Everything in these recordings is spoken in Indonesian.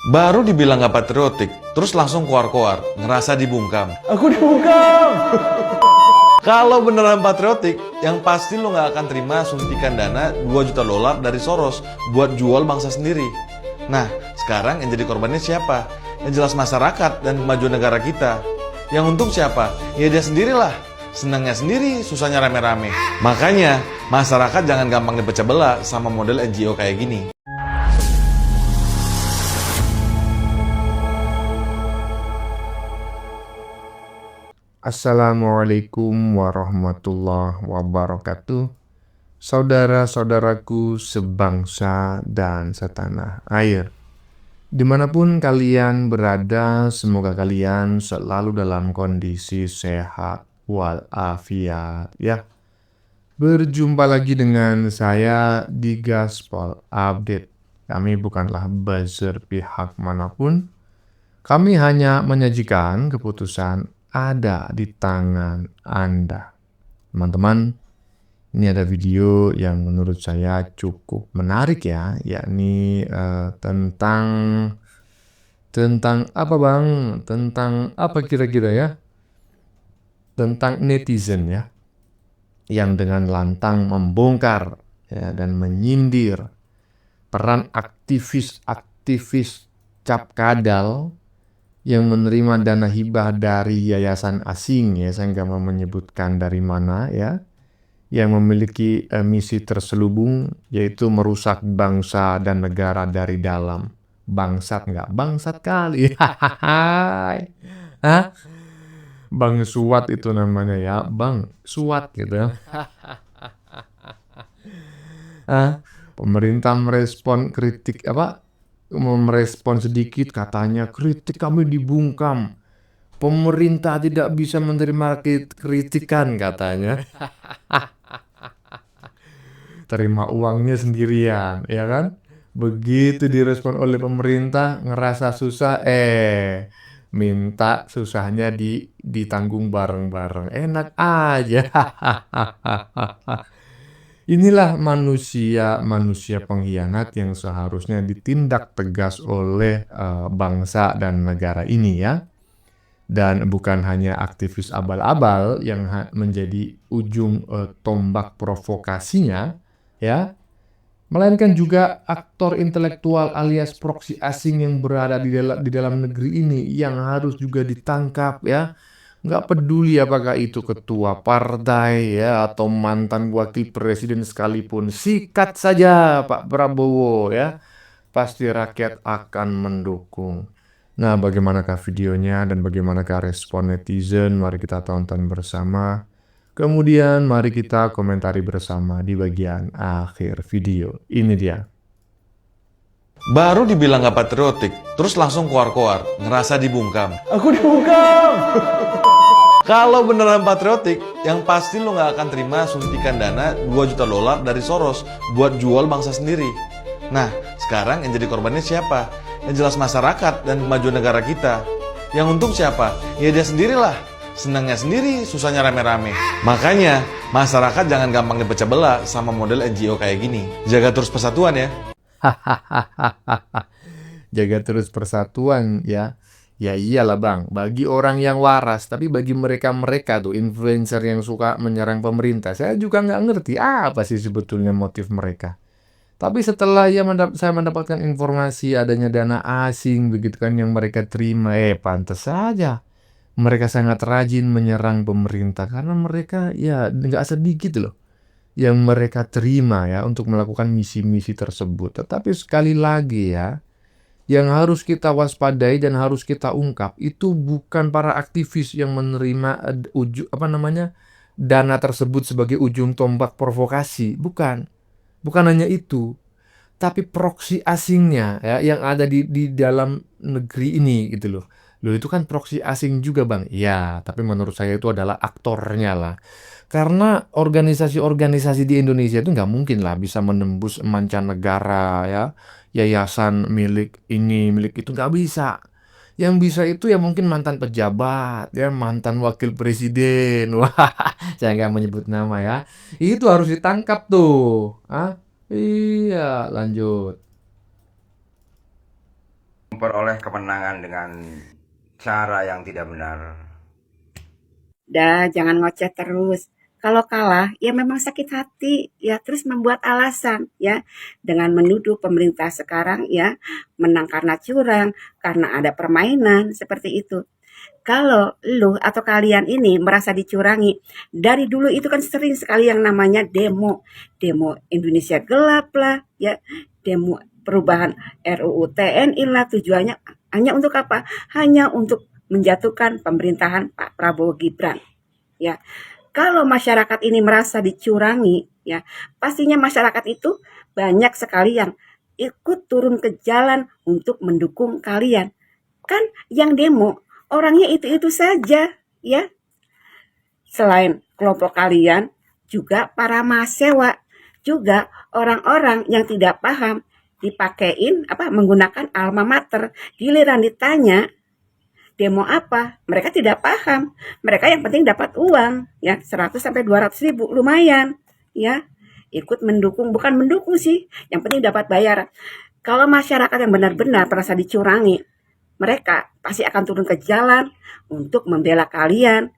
Baru dibilang gak patriotik, terus langsung koar-koar, ngerasa dibungkam. Aku dibungkam. Kalau beneran patriotik, yang pasti lo gak akan terima suntikan dana 2 juta dolar dari Soros buat jual bangsa sendiri. Nah, sekarang yang jadi korbannya siapa? Yang jelas masyarakat dan kemajuan negara kita. Yang untung siapa? Ya dia sendirilah. Senangnya sendiri, susahnya rame-rame. Makanya, masyarakat jangan gampang dipecah belah sama model NGO kayak gini. Assalamualaikum warahmatullahi wabarakatuh. Saudara-saudaraku sebangsa dan setanah air. Dimanapun kalian berada, semoga kalian selalu dalam kondisi sehat walafiat ya. Berjumpa lagi dengan saya di Gaspol Update. Kami bukanlah buzzer pihak manapun. Kami hanya menyajikan keputusan ada di tangan Anda. Teman-teman, ini ada video yang menurut saya cukup menarik ya, yakni tentang apa Bang? Tentang apa kira-kira ya? Tentang netizen ya, yang dengan lantang membongkar ya, dan menyindir peran aktivis cap kadal yang menerima dana hibah dari yayasan asing ya, saya nggak mau menyebutkan dari mana ya, yang memiliki misi terselubung yaitu merusak bangsa dan negara dari dalam. Bangsat nggak? Bangsat kali. Hah? Bang Suat itu namanya ya, Bang Suat gitu ya. Pemerintah merespon kritik merespon sedikit, katanya kritik kami dibungkam. Pemerintah tidak bisa menerima kritikan katanya. Terima uangnya sendirian, ya kan? Begitu direspon oleh pemerintah, ngerasa susah, minta susahnya ditanggung bareng-bareng. Enak aja. Inilah manusia pengkhianat yang seharusnya ditindak tegas oleh bangsa dan negara ini ya. Dan bukan hanya aktivis abal-abal yang menjadi ujung tombak provokasinya ya, melainkan juga aktor intelektual alias proksi asing yang berada di dalam negeri ini yang harus juga ditangkap ya. Nggak peduli apakah itu ketua partai ya atau mantan wakil presiden sekalipun, sikat saja Pak Prabowo ya, pasti rakyat akan mendukung. Nah, bagaimanakah videonya dan bagaimanakah respon netizen? Mari kita tonton bersama. Kemudian mari kita komentari bersama di bagian akhir video. Ini dia. Baru dibilang gak patriotik, terus langsung koar-koar, ngerasa dibungkam. Aku dibungkam. Kalau beneran patriotik, yang pasti lo gak akan terima suntikan dana 2 juta dolar dari Soros buat jual bangsa sendiri. Nah, sekarang yang jadi korbannya siapa? Yang jelas masyarakat dan kemajuan negara kita. Yang untung siapa? Ya dia sendirilah. Senangnya sendiri, susahnya rame-rame. Makanya, masyarakat jangan gampang dipecah belah sama model NGO kayak gini. Jaga terus persatuan ya. Jaga terus persatuan ya. Ya iyalah Bang, bagi orang yang waras, tapi bagi mereka tuh influencer yang suka menyerang pemerintah, saya juga nggak ngerti apa sih sebetulnya motif mereka. Tapi setelah saya mendapatkan informasi adanya dana asing begitu kan yang mereka terima, pantas saja mereka sangat rajin menyerang pemerintah karena mereka ya nggak sedikit loh yang mereka terima ya untuk melakukan misi-misi tersebut. Tetapi sekali lagi ya, yang harus kita waspadai dan harus kita ungkap itu bukan para aktivis yang menerima dana tersebut sebagai ujung tombak provokasi, bukan hanya itu, tapi proksi asingnya ya yang ada di dalam negeri ini gitu loh. Itu kan proksi asing juga Bang. Ya, tapi menurut saya itu adalah aktornya lah. Karena organisasi-organisasi di Indonesia itu nggak mungkin lah bisa menembus mancanegara ya. Yayasan milik ini, milik itu nggak bisa. Yang bisa itu ya mungkin mantan pejabat, ya mantan wakil presiden. Wah, saya nggak menyebut nama ya. Itu harus ditangkap tuh. Iya, lanjut. memperoleh kemenangan dengan cara yang tidak benar. Dah, jangan ngoceh terus. Kalau kalah, ya memang sakit hati, ya terus membuat alasan, ya dengan menuduh pemerintah sekarang, ya menang karena curang, karena ada permainan seperti itu. Kalau lu atau kalian ini merasa dicurangi, dari dulu itu kan sering sekali yang namanya demo, demo Indonesia gelap lah, ya demo perubahan RUU TNI lah, tujuannya hanya untuk apa? Hanya untuk menjatuhkan pemerintahan Pak Prabowo Gibran. Ya, kalau masyarakat ini merasa dicurangi, ya pastinya masyarakat itu banyak sekali yang ikut turun ke jalan untuk mendukung kalian. Kan yang demo orangnya itu-itu saja, ya. Selain kelompok kalian, juga para mahasiswa, juga orang-orang yang tidak paham dipakein menggunakan alma mater. Giliran ditanya demo apa, mereka tidak paham. Mereka yang penting dapat uang, ya 100 sampai 200 ribu, lumayan, ya. Ikut mendukung, bukan mendukung sih, yang penting dapat bayaran. Kalau masyarakat yang benar-benar merasa dicurangi, mereka pasti akan turun ke jalan untuk membela kalian.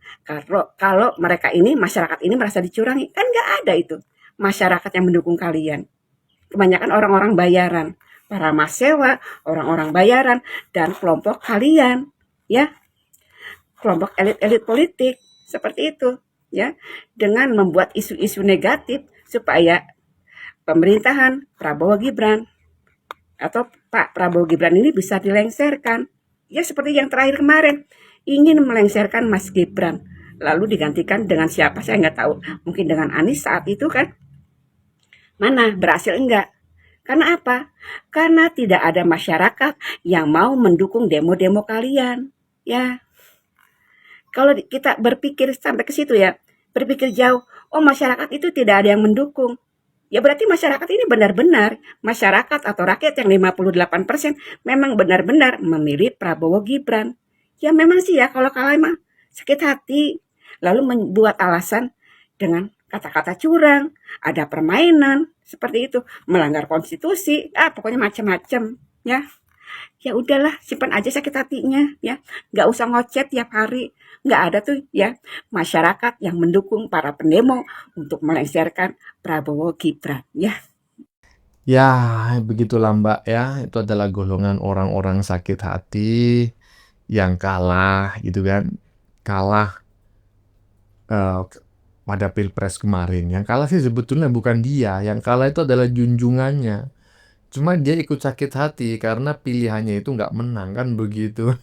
Kalau mereka ini, masyarakat ini merasa dicurangi, kan nggak ada itu masyarakat yang mendukung kalian. Kebanyakan orang-orang bayaran, para mahasiswa, orang-orang bayaran, dan kelompok kalian, ya, kelompok elit-elit politik seperti itu, ya, dengan membuat isu-isu negatif supaya pemerintahan Prabowo Gibran atau Pak Prabowo Gibran ini bisa dilengsarkan. Ya seperti yang terakhir kemarin, ingin melengsarkan Mas Gibran, lalu digantikan dengan siapa saya nggak tahu, mungkin dengan Anies saat itu kan. Mana berhasil enggak? Karena apa? Karena tidak ada masyarakat yang mau mendukung demo-demo kalian. Ya, kalau kita berpikir sampai ke situ ya, berpikir jauh, oh masyarakat itu tidak ada yang mendukung. Ya berarti masyarakat ini benar-benar, masyarakat atau rakyat yang 58% memang benar-benar memilih Prabowo Gibran. Ya memang sih ya, kalau kalah emang sakit hati. Lalu membuat alasan dengan kata-kata curang, ada permainan, seperti itu, melanggar konstitusi, pokoknya macam-macam, ya. Ya udahlah, simpan aja sakit hatinya, ya. Nggak usah ngocet tiap hari. Nggak ada tuh, ya, masyarakat yang mendukung para pendemo untuk melengsarkan Prabowo Gibran, ya. Ya, begitulah Mbak ya. Itu adalah golongan orang-orang sakit hati yang kalah gitu kan. Kalah pada Pilpres kemarin. Yang kalah sih sebetulnya bukan dia, yang kalah itu adalah junjungannya. Cuma dia ikut sakit hati karena pilihannya itu nggak menang, kan begitu.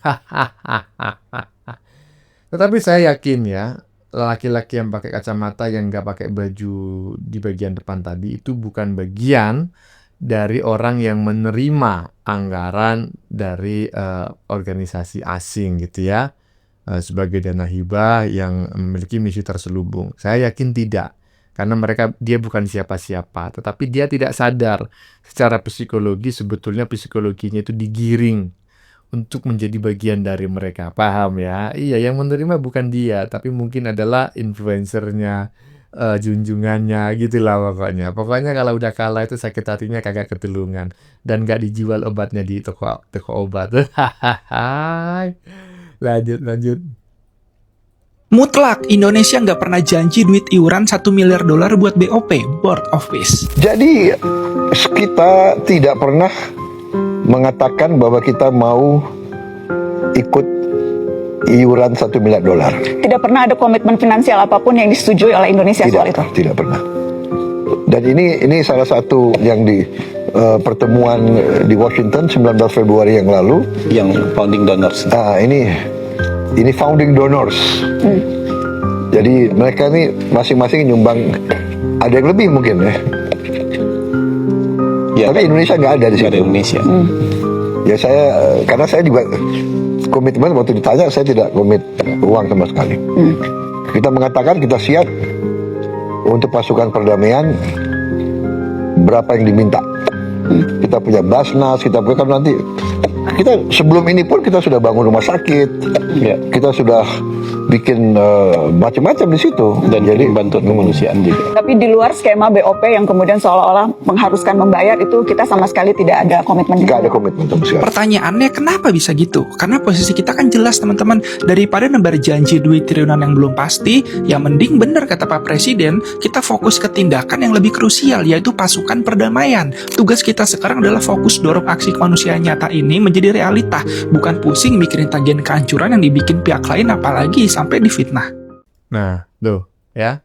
Tetapi saya yakin ya, laki-laki yang pakai kacamata yang nggak pakai baju di bagian depan tadi itu bukan bagian dari orang yang menerima anggaran dari organisasi asing gitu ya, sebagai dana hibah yang memiliki misi terselubung. Saya yakin tidak. Karena dia bukan siapa-siapa, tetapi dia tidak sadar secara psikologi sebetulnya psikologinya itu digiring untuk menjadi bagian dari mereka. Paham ya? Iya, yang menerima bukan dia, tapi mungkin adalah influencernya, junjungannya gitulah pokoknya. Pokoknya kalau udah kalah itu sakit hatinya kagak ketulungan dan gak dijual obatnya di toko obat. Lanjut. Mutlak, Indonesia nggak pernah janji duit iuran $1 miliar buat BOP, Board of Peace. Jadi kita tidak pernah mengatakan bahwa kita mau ikut iuran $1 miliar. Tidak pernah ada komitmen finansial apapun yang disetujui oleh Indonesia soal itu. Tidak pernah. Dan ini salah satu yang di pertemuan di Washington 19 Februari yang lalu. Yang founding donors. Ini founding donors. Jadi mereka ini masing-masing nyumbang, ada yang lebih mungkin ya. Tapi Indonesia nggak ada di situ. Ada Indonesia. Ya karena saya juga komitmen waktu ditanya saya tidak komit uang sama sekali. Kita mengatakan kita siap untuk pasukan perdamaian berapa yang diminta. Kita punya Basnas, kita punya kan nanti Kita sebelum ini pun kita sudah bangun rumah sakit, Ya. kita sudah bikin macam-macam di situ. Dan jadi bantuan kemanusiaan juga. Tapi di luar skema BOP yang kemudian seolah-olah mengharuskan membayar itu kita sama sekali tidak ada komitmen. Nggak ada komitmen sama sekali. Pertanyaannya kenapa bisa gitu? Karena posisi kita kan jelas teman-teman. Daripada nebar janji duit triliunan yang belum pasti, yang mending bener kata Pak Presiden, kita fokus ke tindakan yang lebih krusial, yaitu pasukan perdamaian. Tugas kita sekarang adalah fokus dorong aksi kemanusiaan nyata ini menjadi realita, bukan pusing mikirin tagihan kehancuran yang dibikin pihak lain apalagi sampai difitnah. Nah, tuh ya.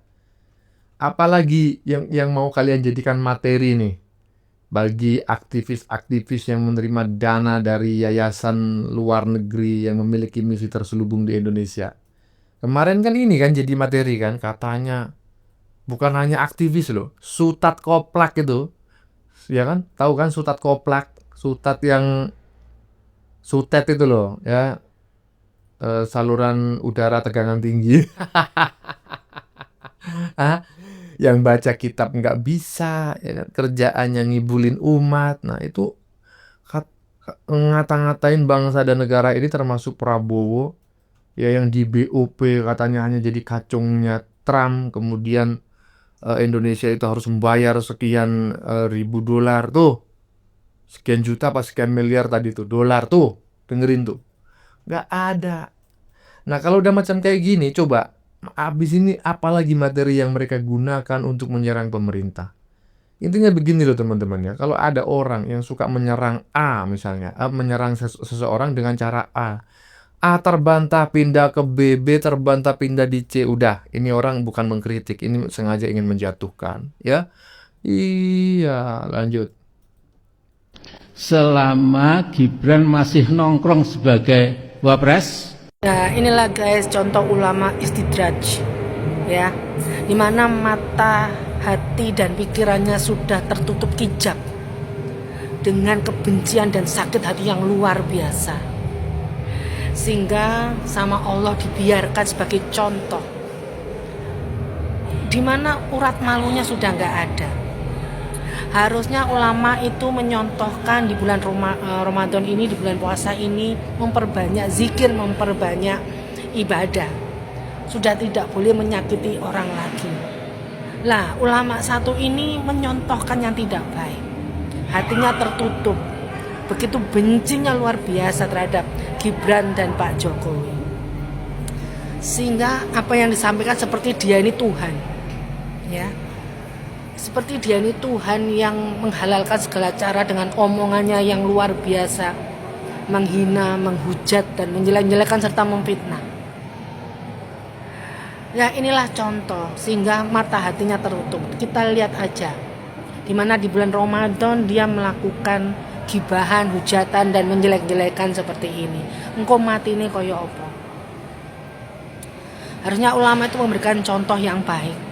Apalagi yang mau kalian jadikan materi nih bagi aktivis-aktivis yang menerima dana dari yayasan luar negeri yang memiliki misi terselubung di Indonesia. Kemarin kan ini kan jadi materi kan, katanya bukan hanya aktivis loh, Sutat Koplak itu. Ya kan? Tahu kan Sutat Koplak? Sutat yang Sutet itu loh, ya. Saluran udara tegangan tinggi. Hah? Yang baca kitab nggak bisa, ya kan? Kerjaannya ngibulin umat. Nah itu ngata-ngatain bangsa dan negara ini termasuk Prabowo, ya yang di BOP katanya hanya jadi kacungnya Trump. Kemudian Indonesia itu harus membayar sekian ribu dolar tuh, sekian juta apa sekian miliar tadi tuh dolar tuh, dengerin tuh. Nggak ada. Nah kalau udah macam kayak gini, coba abis ini apalagi materi yang mereka gunakan untuk menyerang pemerintah. Intinya begini loh teman-teman ya, kalau ada orang yang suka menyerang A misalnya, menyerang seseorang dengan cara A terbantah pindah ke B, B terbantah pindah di C, udah ini orang bukan mengkritik, ini sengaja ingin menjatuhkan ya. Iya, lanjut. Selama Gibran masih nongkrong sebagai wapres. Nah inilah guys contoh ulama istidraj ya, dimana mata, hati dan pikirannya sudah tertutup hijab dengan kebencian dan sakit hati yang luar biasa, sehingga sama Allah dibiarkan sebagai contoh dimana urat malunya sudah nggak ada. Harusnya ulama itu menyontohkan di bulan Ramadan ini, di bulan puasa ini, memperbanyak zikir, memperbanyak ibadah. Sudah tidak boleh menyakiti orang lagi. Lah, ulama satu ini menyontohkan yang tidak baik. Hatinya tertutup. Begitu bencinya luar biasa terhadap Gibran dan Pak Jokowi. Sehingga apa yang disampaikan seperti dia ini Tuhan. Ya. Seperti dia ini Tuhan yang menghalalkan segala cara dengan omongannya yang luar biasa, menghina, menghujat dan menjelek-jelekan serta memfitnah. Ya inilah contoh sehingga mata hatinya tertutup. Kita lihat aja, dimana di bulan Ramadan dia melakukan gibahan, hujatan dan menjelek-jelekan seperti ini. Engkau mati ini koyo apa? Harusnya ulama itu memberikan contoh yang baik.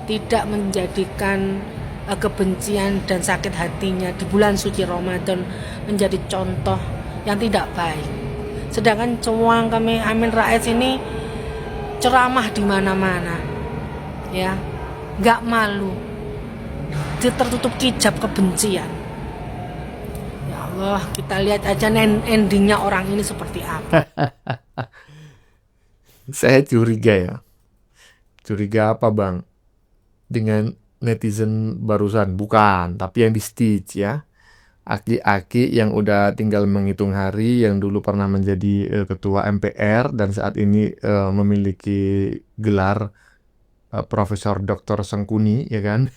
Tidak menjadikan kebencian dan sakit hatinya di bulan suci Ramadan menjadi contoh yang tidak baik. Sedangkan Cuang kami Amin Rais ini ceramah di mana-mana, ya, nggak malu, tertutup hijab kebencian. Ya Allah, kita lihat aja endingnya orang ini seperti apa. Saya curiga ya. Curiga apa bang? Dengan netizen barusan, bukan, tapi yang di stage ya, aki-aki yang udah tinggal menghitung hari, yang dulu pernah menjadi ketua MPR dan saat ini memiliki gelar Profesor Dr. Sengkuni, ya kan?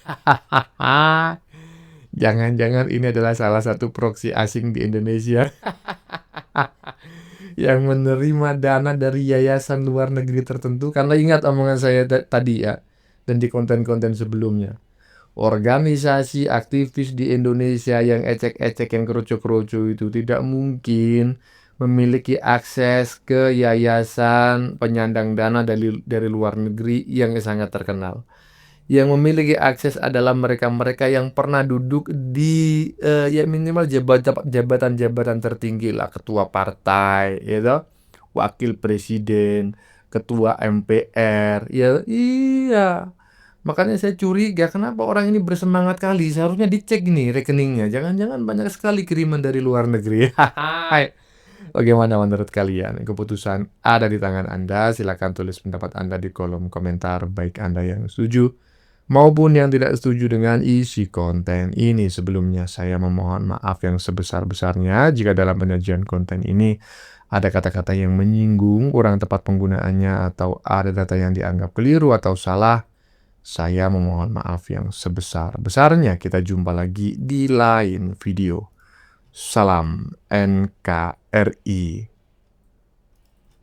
Jangan-jangan ini adalah salah satu proksi asing di Indonesia yang menerima dana dari yayasan luar negeri tertentu. Karena ingat omongan saya tadi ya, dan di konten-konten sebelumnya, organisasi aktivis di Indonesia yang ecek-ecek, yang kerucu-kerucu itu tidak mungkin memiliki akses ke yayasan penyandang dana dari luar negeri yang sangat terkenal. Yang memiliki akses adalah mereka-mereka yang pernah duduk di ya minimal jabatan-jabatan tertinggi lah, ketua partai, ya, wakil presiden, ketua MPR, ya iya. Makanya saya curiga kenapa orang ini bersemangat kali. Seharusnya dicek nih rekeningnya. Jangan-jangan banyak sekali kiriman dari luar negeri. Hai. Bagaimana menurut kalian? Keputusan ada di tangan Anda. Silakan tulis pendapat Anda di kolom komentar, baik Anda yang setuju maupun yang tidak setuju dengan isi konten ini. Sebelumnya saya memohon maaf yang sebesar-besarnya jika dalam penyajian konten ini ada kata-kata yang menyinggung, kurang tepat penggunaannya, atau ada data yang dianggap keliru atau salah. Saya memohon maaf yang sebesar-besarnya. Kita jumpa lagi di lain video. Salam NKRI.